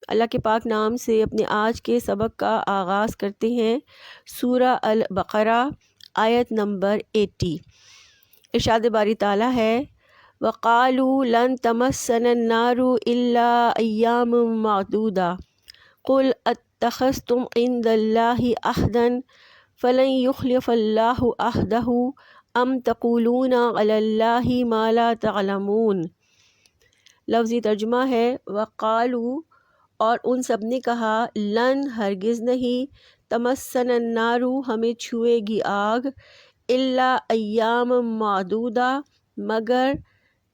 اللہ کے پاک نام سے اپنے آج کے سبق کا آغاز کرتے ہیں۔ سورہ البقرہ آیت نمبر 80۔ ارشاد باری تعالیٰ ہے وَقَالُوا لَن تَمَسَّنَا النَّارُ إِلَّا أَيَّامًا مَّعْدُودَةً قُلْ أَتَّخَذْتُمْ عِندَ اللَّهِ عَهْدًا فَلَن يُخْلِفَ اللَّهُ عَهْدَهُ أَمْ تَقُولُونَ عَلَى اللَّهِ مَا لَا تَعْلَمُونَ۔ لفظی ترجمہ ہے وَقَالُوا، اور ان سب نے کہا، لن ہرگز نہیں، تمسن النار ہمیں چھوئے گی آگ، الا ایام معدودہ مگر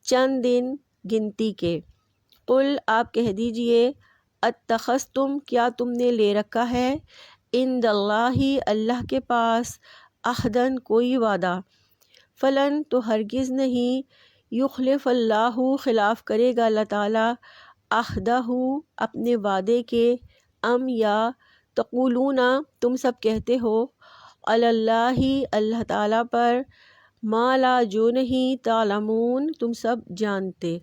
چند دن گنتی کے۔ قل آپ کہہ دیجئے اتخذتم کیا تم نے لے رکھا ہے، عند اللہ اللہ کے پاس، عہدن کوئی وعدہ، فلن تو ہرگز نہیں، یخلف اللہ خلاف کرے گا اللہ تعالیٰ، عہدہ اپنے وعدے کے، ام یا تقولون تم سب کہتے ہو، علی اللہ اللہ تعالیٰ پر، ما لا جو نہیں، تعلمون تم سب جانتے۔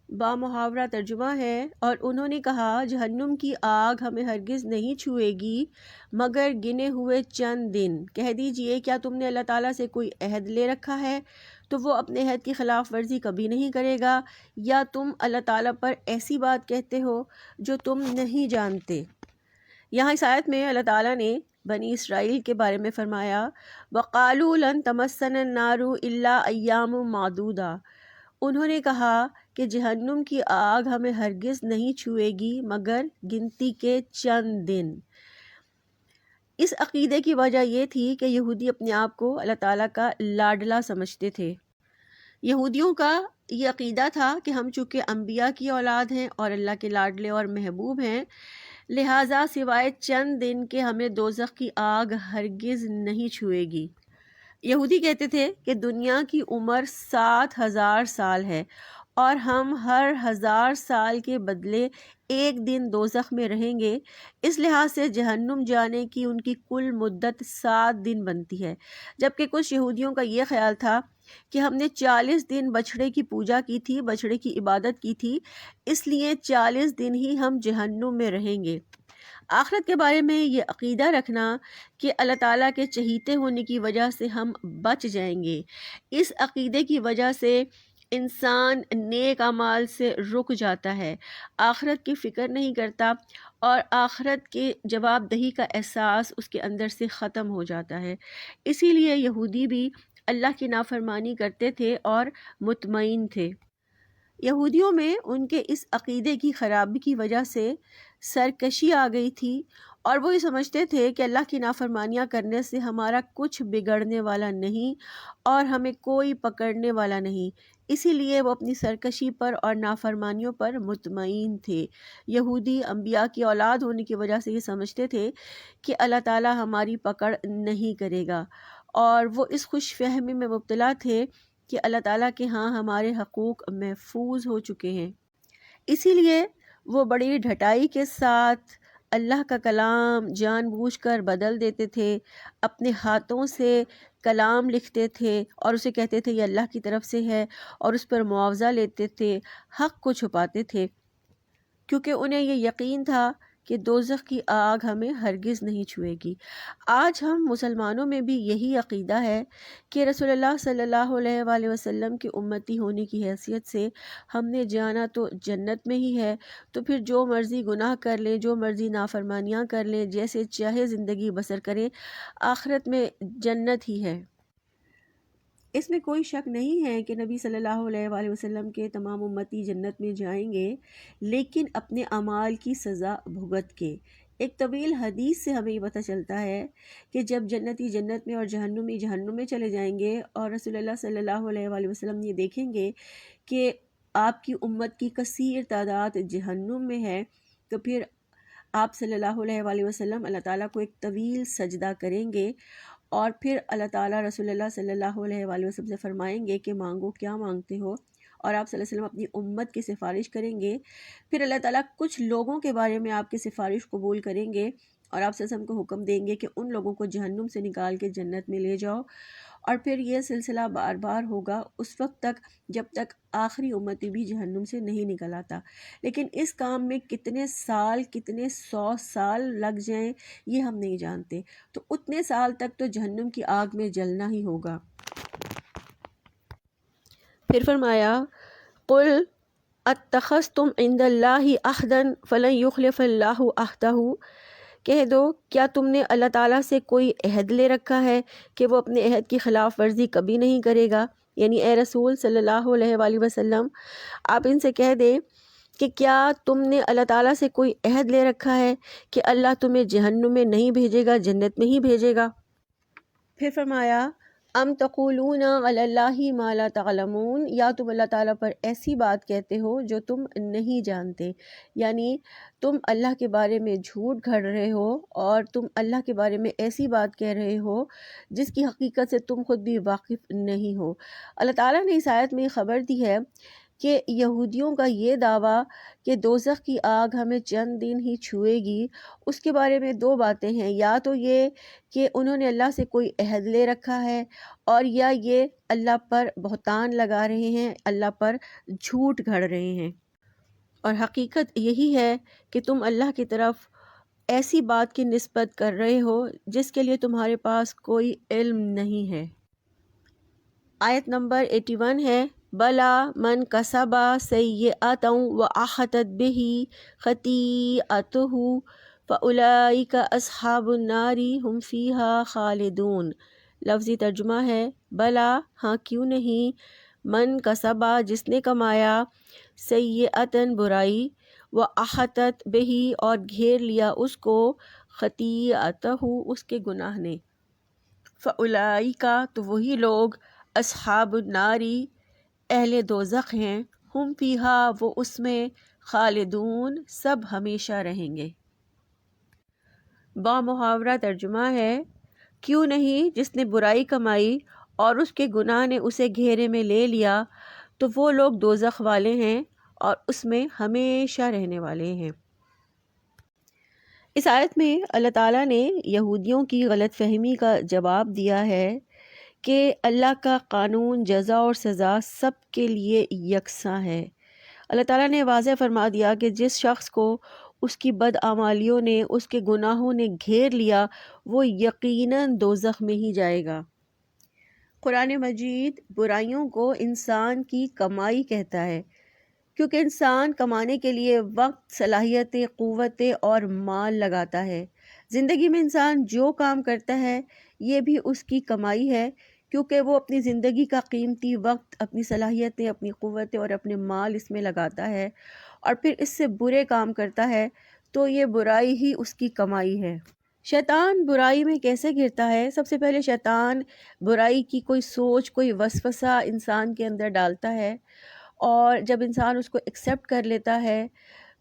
با محاورہ ترجمہ ہے اور انہوں نے کہا جہنم کی آگ ہمیں ہرگز نہیں چھوئے گی مگر گنے ہوئے چند دن۔ کہہ دیجئے کیا تم نے اللہ تعالیٰ سے کوئی عہد لے رکھا ہے تو وہ اپنے عہد کی خلاف ورزی کبھی نہیں کرے گا، یا تم اللہ تعالیٰ پر ایسی بات کہتے ہو جو تم نہیں جانتے۔ یہاں اس آیت میں اللہ تعالیٰ نے بنی اسرائیل کے بارے میں فرمایا وَقَالُوا لَن تَمَسَّنَا النَّارُ إِلَّا أَيَّامًا مَّعْدُودَةً، انہوں نے کہا کہ جہنم کی آگ ہمیں ہرگز نہیں چھوئے گی مگر گنتی کے چند دن۔ اس عقیدے کی وجہ یہ تھی کہ یہودی اپنے آپ کو اللہ تعالیٰ کا لاڈلا سمجھتے تھے۔ یہودیوں کا یہ عقیدہ تھا کہ ہم چونکہ انبیاء کی اولاد ہیں اور اللہ کے لاڈلے اور محبوب ہیں، لہٰذا سوائے چند دن کے ہمیں دوزخ کی آگ ہرگز نہیں چھوئے گی۔ یہودی کہتے تھے کہ دنیا کی عمر 7,000 سال ہے اور ہم ہر 1000 سال کے بدلے ایک دن دوزخ میں رہیں گے، اس لحاظ سے جہنم جانے کی ان کی کل مدت 7 دن بنتی ہے۔ جبکہ کچھ یہودیوں کا یہ خیال تھا کہ ہم نے 40 دن بچھڑے کی پوجا کی تھی، بچھڑے کی عبادت کی تھی، اس لیے 40 دن ہی ہم جہنم میں رہیں گے۔ آخرت کے بارے میں یہ عقیدہ رکھنا کہ اللہ تعالیٰ کے چہیتے ہونے کی وجہ سے ہم بچ جائیں گے، اس عقیدے کی وجہ سے انسان نیک اعمال سے رک جاتا ہے، آخرت کی فکر نہیں کرتا اور آخرت کے جواب دہی کا احساس اس کے اندر سے ختم ہو جاتا ہے۔ اسی لیے یہودی بھی اللہ کی نافرمانی کرتے تھے اور مطمئن تھے۔ یہودیوں میں ان کے اس عقیدے کی خرابی کی وجہ سے سرکشی آ گئی تھی اور وہ یہ سمجھتے تھے کہ اللہ کی نافرمانیاں کرنے سے ہمارا کچھ بگڑنے والا نہیں اور ہمیں کوئی پکڑنے والا نہیں، اسی لیے وہ اپنی سرکشی پر اور نافرمانیوں پر مطمئن تھے۔ یہودی انبیاء کی اولاد ہونے کی وجہ سے یہ سمجھتے تھے کہ اللہ تعالیٰ ہماری پکڑ نہیں کرے گا، اور وہ اس خوش فہمی میں مبتلا تھے کہ اللہ تعالیٰ کے ہاں ہمارے حقوق محفوظ ہو چکے ہیں۔ اسی لیے وہ بڑی ڈھٹائی کے ساتھ اللہ کا کلام جان بوجھ کر بدل دیتے تھے، اپنے ہاتھوں سے کلام لکھتے تھے اور اسے کہتے تھے یہ اللہ کی طرف سے ہے، اور اس پر معاوضہ لیتے تھے، حق کو چھپاتے تھے، کیونکہ انہیں یہ یقین تھا کہ دوزخ کی آگ ہمیں ہرگز نہیں چھوئے گی۔ آج ہم مسلمانوں میں بھی یہی عقیدہ ہے کہ رسول اللہ صلی اللہ علیہ وآلہ وسلم کی امتی ہونے کی حیثیت سے ہم نے جانا تو جنت میں ہی ہے، تو پھر جو مرضی گناہ کر لیں، جو مرضی نافرمانیاں کر لیں، جیسے چاہے زندگی بسر کریں، آخرت میں جنت ہی ہے۔ اس میں کوئی شک نہیں ہے کہ نبی صلی اللہ علیہ وآلہ وسلم کے تمام امتی جنت میں جائیں گے، لیکن اپنے اعمال کی سزا بھگت کے۔ ایک طویل حدیث سے ہمیں یہ پتہ چلتا ہے کہ جب جنتی جنت میں اور جہنمی جہنم میں چلے جائیں گے اور رسول اللہ صلی اللہ علیہ وآلہ وسلم یہ دیکھیں گے کہ آپ کی امت کی کثیر تعداد جہنم میں ہے، تو پھر آپ صلی اللہ علیہ وآلہ وسلم اللہ تعالیٰ کو ایک طویل سجدہ کریں گے، اور پھر اللہ تعالیٰ رسول اللہ صلی اللہ علیہ وآلہ وسلم سے فرمائیں گے کہ مانگو کیا مانگتے ہو، اور آپ صلی اللہ علیہ وسلم اپنی امت کی سفارش کریں گے۔ پھر اللہ تعالیٰ کچھ لوگوں کے بارے میں آپ کی سفارش قبول کریں گے اور آپ صلی اللہ علیہ وسلم کو حکم دیں گے کہ ان لوگوں کو جہنم سے نکال کے جنت میں لے جاؤ، اور پھر یہ سلسلہ بار بار ہوگا اس وقت تک جب تک آخری امتی بھی جہنم سے نہیں نکل آتا۔ لیکن اس کام میں کتنے سال، کتنے 100 سال لگ جائیں یہ ہم نہیں جانتے، تو اتنے سال تک تو جہنم کی آگ میں جلنا ہی ہوگا۔ پھر فرمایا قُلْ اتخذتم عند اللہ عہدا فلن یخلف اللہ عہدہ، کہہ دو کیا تم نے اللہ تعالیٰ سے کوئی عہد لے رکھا ہے کہ وہ اپنے عہد کی خلاف ورزی کبھی نہیں کرے گا؟ یعنی اے رسول صلی اللہ علیہ وآلہ وسلم، آپ ان سے کہہ دیں کہ کیا تم نے اللہ تعالیٰ سے کوئی عہد لے رکھا ہے کہ اللہ تمہیں جہنم میں نہیں بھیجے گا، جنت میں ہی بھیجے گا؟ پھر فرمایا ام تقولون علی اللہ ما لا تعلمون، یا تم اللہ تعالیٰ پر ایسی بات کہتے ہو جو تم نہیں جانتے، یعنی تم اللہ کے بارے میں جھوٹ گھڑ رہے ہو اور تم اللہ کے بارے میں ایسی بات کہہ رہے ہو جس کی حقیقت سے تم خود بھی واقف نہیں ہو۔ اللہ تعالیٰ نے اس آیت میں خبر دی ہے کہ یہودیوں کا یہ دعویٰ کہ دوزخ کی آگ ہمیں چند دن ہی چھوئے گی، اس کے بارے میں دو باتیں ہیں، یا تو یہ کہ انہوں نے اللہ سے کوئی عہد لے رکھا ہے، اور یا یہ اللہ پر بہتان لگا رہے ہیں، اللہ پر جھوٹ گھڑ رہے ہیں۔ اور حقیقت یہی ہے کہ تم اللہ کی طرف ایسی بات کی نسبت کر رہے ہو جس کے لیے تمہارے پاس کوئی علم نہیں ہے۔ آیت نمبر 81 ہے بلا من کسب سیئۃ وأحاطت بہ خطیئتہ فأولئک اصحاب النار ہم فیہا خالدون۔ لفظی ترجمہ ہے بلا، ہاں کیوں نہیں، من کسبہ جس نے کمایا، سیئۃً برائی، وأحاطت بہ اور گھیر لیا اس کو، خطیئتہ اس کے گناہ نے، فأولئک تو وہی لوگ، اصحاب الناری اہل دوزخ ہیں، ہم فیہا وہ اس میں، خالدون سب ہمیشہ رہیں گے۔ با محاورہ ترجمہ ہے کیوں نہیں جس نے برائی کمائی اور اس کے گناہ نے اسے گھیرے میں لے لیا تو وہ لوگ دوزخ والے ہیں اور اس میں ہمیشہ رہنے والے ہیں۔ اس آیت میں اللہ تعالیٰ نے یہودیوں کی غلط فہمی کا جواب دیا ہے کہ اللہ کا قانون جزا اور سزا سب کے لیے یکساں ہے۔ اللہ تعالیٰ نے واضح فرما دیا کہ جس شخص کو اس کی بدعمالیوں نے، اس کے گناہوں نے گھیر لیا، وہ یقیناً دوزخ میں ہی جائے گا۔ قرآن مجید برائیوں کو انسان کی کمائی کہتا ہے، کیونکہ انسان کمانے کے لیے وقت، صلاحیتیں، قوتیں اور مال لگاتا ہے۔ زندگی میں انسان جو کام کرتا ہے یہ بھی اس کی کمائی ہے، کیونکہ وہ اپنی زندگی کا قیمتی وقت، اپنی صلاحیتیں، اپنی قوتیں اور اپنے مال اس میں لگاتا ہے، اور پھر اس سے برے کام کرتا ہے تو یہ برائی ہی اس کی کمائی ہے۔ شیطان برائی میں کیسے گرتا ہے؟ سب سے پہلے شیطان برائی کی کوئی سوچ، کوئی وسوسہ انسان کے اندر ڈالتا ہے، اور جب انسان اس کو ایکسیپٹ کر لیتا ہے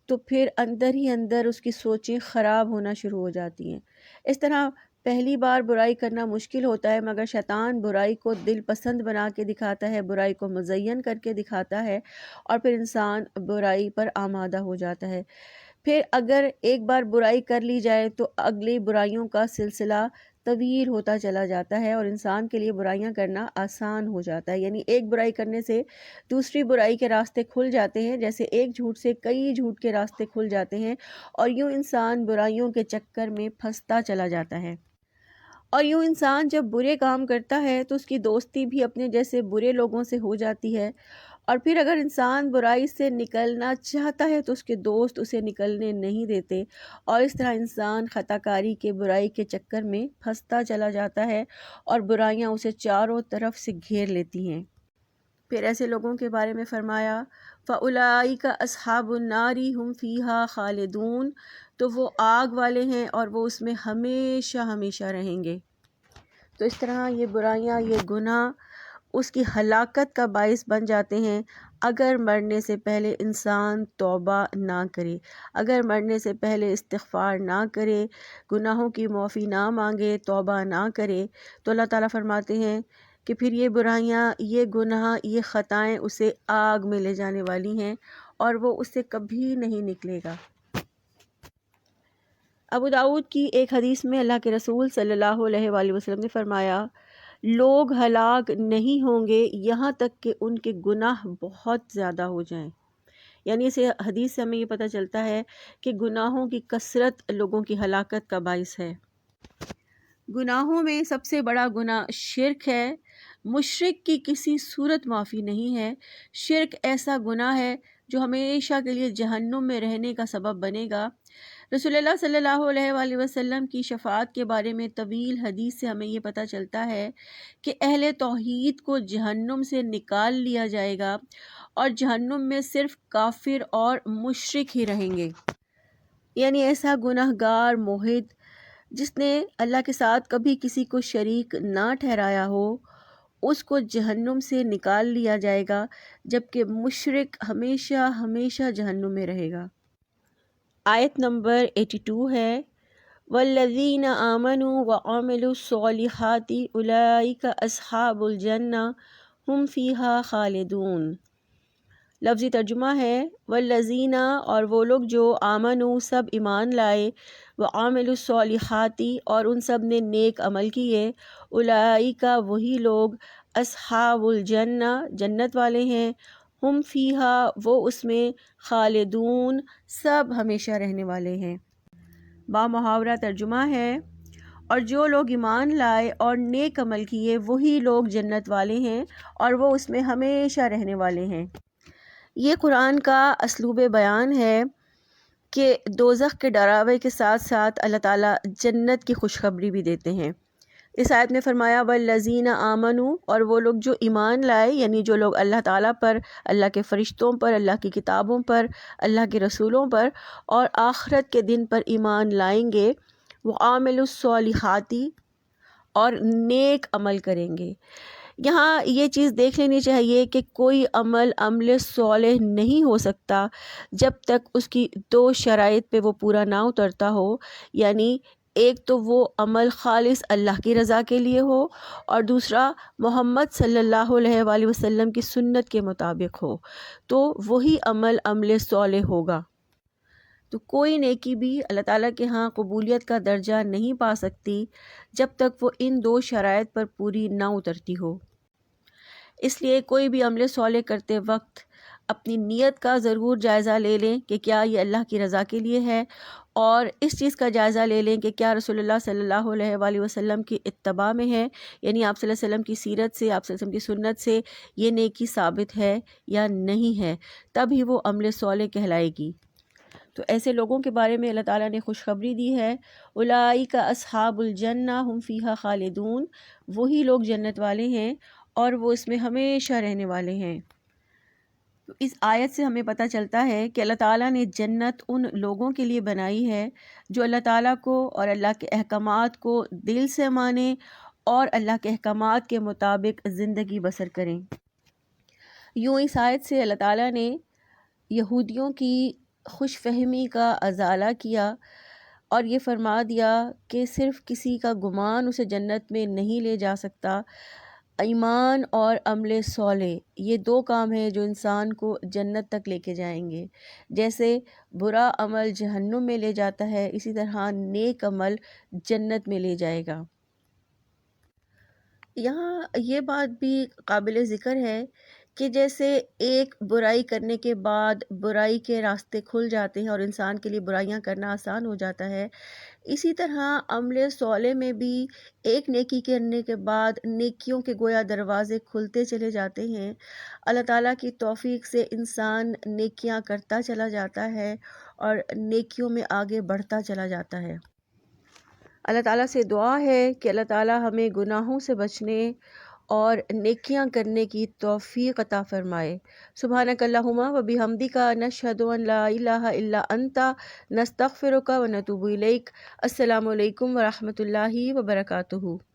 تو پھر اندر ہی اندر اس کی سوچیں خراب ہونا شروع ہو جاتی ہیں۔ اس طرح پہلی بار برائی کرنا مشکل ہوتا ہے، مگر شیطان برائی کو دل پسند بنا کے دکھاتا ہے، برائی کو مزین کر کے دکھاتا ہے، اور پھر انسان برائی پر آمادہ ہو جاتا ہے۔ پھر اگر ایک بار برائی کر لی جائے تو اگلی برائیوں کا سلسلہ طویل ہوتا چلا جاتا ہے، اور انسان کے لیے برائیاں کرنا آسان ہو جاتا ہے، یعنی ایک برائی کرنے سے دوسری برائی کے راستے کھل جاتے ہیں، جیسے ایک جھوٹ سے کئی جھوٹ کے راستے کھل جاتے ہیں، اور یوں انسان برائیوں کے چکر میں پھنستا چلا جاتا ہے۔ اور یوں انسان جب برے کام کرتا ہے تو اس کی دوستی بھی اپنے جیسے برے لوگوں سے ہو جاتی ہے، اور پھر اگر انسان برائی سے نکلنا چاہتا ہے تو اس کے دوست اسے نکلنے نہیں دیتے، اور اس طرح انسان خطا کاری کے، برائی کے چکر میں پھنستا چلا جاتا ہے، اور برائیاں اسے چاروں طرف سے گھیر لیتی ہیں۔ پھر ایسے لوگوں کے بارے میں فرمایا فَأُولَئِکَ أَصْحَابُ النَّارِ هُمْ فِیہا خَالِدُونَ، تو وہ آگ والے ہیں اور وہ اس میں ہمیشہ ہمیشہ رہیں گے۔ تو اس طرح یہ برائیاں، یہ گناہ اس کی ہلاکت کا باعث بن جاتے ہیں اگر مرنے سے پہلے انسان توبہ نہ کرے، اگر مرنے سے پہلے استغفار نہ کرے، گناہوں کی معافی نہ مانگے، توبہ نہ کرے، تو اللہ تعالیٰ فرماتے ہیں کہ پھر یہ برائیاں، یہ گناہ، یہ خطائیں اسے آگ میں لے جانے والی ہیں، اور وہ اس سے کبھی نہیں نکلے گا۔ ابو داؤد کی ایک حدیث میں اللہ کے رسول صلی اللہ علیہ وآلہ وسلم نے فرمایا لوگ ہلاک نہیں ہوں گے یہاں تک کہ ان کے گناہ بہت زیادہ ہو جائیں۔ یعنی اسے حدیث سے ہمیں یہ پتہ چلتا ہے کہ گناہوں کی کثرت لوگوں کی ہلاکت کا باعث ہے۔ گناہوں میں سب سے بڑا گناہ شرک ہے۔ مشرک کی کسی صورت معافی نہیں ہے۔ شرک ایسا گناہ ہے جو ہمیشہ کے لیے جہنم میں رہنے کا سبب بنے گا۔ رسول اللہ صلی اللہ علیہ وآلہ وسلم کی شفاعت کے بارے میں طویل حدیث سے ہمیں یہ پتہ چلتا ہے کہ اہل توحید کو جہنم سے نکال لیا جائے گا اور جہنم میں صرف کافر اور مشرک ہی رہیں گے۔ یعنی ایسا گناہ گار موحد جس نے اللہ کے ساتھ کبھی کسی کو شریک نہ ٹھہرایا ہو، اس کو جہنم سے نکال لیا جائے گا، جبکہ مشرک ہمیشہ ہمیشہ جہنم میں رہے گا۔ آیت نمبر 82 ہے والذین آمنوا وعملوا الصالحات اولئک اصحاب الجنہ ہم فیہا خالدون۔ لفظی ترجمہ ہے والذین، اور وہ لوگ جو آمنوا سب ایمان لائے، وعملوا الصالحات اور ان سب نے نیک عمل کیے، اولئک وہی لوگ، اصحاب الجنہ جنت والے ہیں، ہم فیہا وہ اس میں، خالدون سب ہمیشہ رہنے والے ہیں۔ با محاورہ ترجمہ ہے اور جو لوگ ایمان لائے اور نیک عمل کیے وہی لوگ جنت والے ہیں اور وہ اس میں ہمیشہ رہنے والے ہیں۔ یہ قرآن کا اسلوب بیان ہے کہ دوزخ کے ڈراوے کے ساتھ ساتھ اللہ تعالیٰ جنت کی خوشخبری بھی دیتے ہیں۔ اس آیت میں فرمایا والذین آمنوا، اور وہ لوگ جو ایمان لائے، یعنی جو لوگ اللہ تعالیٰ پر، اللہ کے فرشتوں پر، اللہ کی کتابوں پر، اللہ کے رسولوں پر اور آخرت کے دن پر ایمان لائیں گے، وعملوا الصالحات اور نیک عمل کریں گے۔ یہاں یہ چیز دیکھ لینی چاہیے کہ کوئی عمل صالح نہیں ہو سکتا جب تک اس کی دو شرائط پہ وہ پورا نہ اترتا ہو، یعنی ایک تو وہ عمل خالص اللہ کی رضا کے لیے ہو، اور دوسرا محمد صلی اللہ علیہ وآلہ وسلم کی سنت کے مطابق ہو، تو وہی عمل صالح ہوگا۔ تو کوئی نیکی بھی اللہ تعالیٰ کے ہاں قبولیت کا درجہ نہیں پا سکتی جب تک وہ ان دو شرائط پر پوری نہ اترتی ہو۔ اس لیے کوئی بھی عمل صالح کرتے وقت اپنی نیت کا ضرور جائزہ لے لیں کہ کیا یہ اللہ کی رضا کے لیے ہے، اور اس چیز کا جائزہ لے لیں کہ کیا رسول اللہ صلی اللہ علیہ وآلہ وسلم کی اتباع میں ہے، یعنی آپ صلی اللہ علیہ وسلم کی سیرت سے، آپ صلی اللہ علیہ وسلم کی سنت سے یہ نیکی ثابت ہے یا نہیں ہے، تب ہی وہ عمل صالح کہلائے گی۔ تو ایسے لوگوں کے بارے میں اللہ تعالیٰ نے خوشخبری دی ہے، اولئک اصحاب الجنہ ہم فیہا خالدون، وہی لوگ جنت والے ہیں اور وہ اس میں ہمیشہ رہنے والے ہیں۔ تو اس آیت سے ہمیں پتہ چلتا ہے کہ اللہ تعالیٰ نے جنت ان لوگوں کے لیے بنائی ہے جو اللہ تعالیٰ کو اور اللہ کے احکامات کو دل سے مانیں اور اللہ کے احکامات کے مطابق زندگی بسر کریں۔ یوں اس آیت سے اللہ تعالیٰ نے یہودیوں کی خوش فہمی کا ازالہ کیا اور یہ فرما دیا کہ صرف کسی کا گمان اسے جنت میں نہیں لے جا سکتا، ایمان اور عمل صالح یہ دو کام ہیں جو انسان کو جنت تک لے کے جائیں گے۔ جیسے برا عمل جہنم میں لے جاتا ہے، اسی طرح نیک عمل جنت میں لے جائے گا۔ یہاں یہ بات بھی قابل ذکر ہے کہ جیسے ایک برائی کرنے کے بعد برائی کے راستے کھل جاتے ہیں اور انسان کے لیے برائیاں کرنا آسان ہو جاتا ہے، اسی طرح عمل صالح میں بھی ایک نیکی کرنے کے بعد نیکیوں کے گویا دروازے کھلتے چلے جاتے ہیں۔ اللہ تعالیٰ کی توفیق سے انسان نیکیاں کرتا چلا جاتا ہے اور نیکیوں میں آگے بڑھتا چلا جاتا ہے۔ اللہ تعالیٰ سے دعا ہے کہ اللہ تعالیٰ ہمیں گناہوں سے بچنے اور نیکیاں کرنے کی توفیق عطا فرمائے۔ سبحانک اللہم و بحمدک، نشہد ان لا الہ الا انت، نستغفرک و نتوب الیک۔ السلام علیکم ورحمۃ اللہ وبرکاتہ۔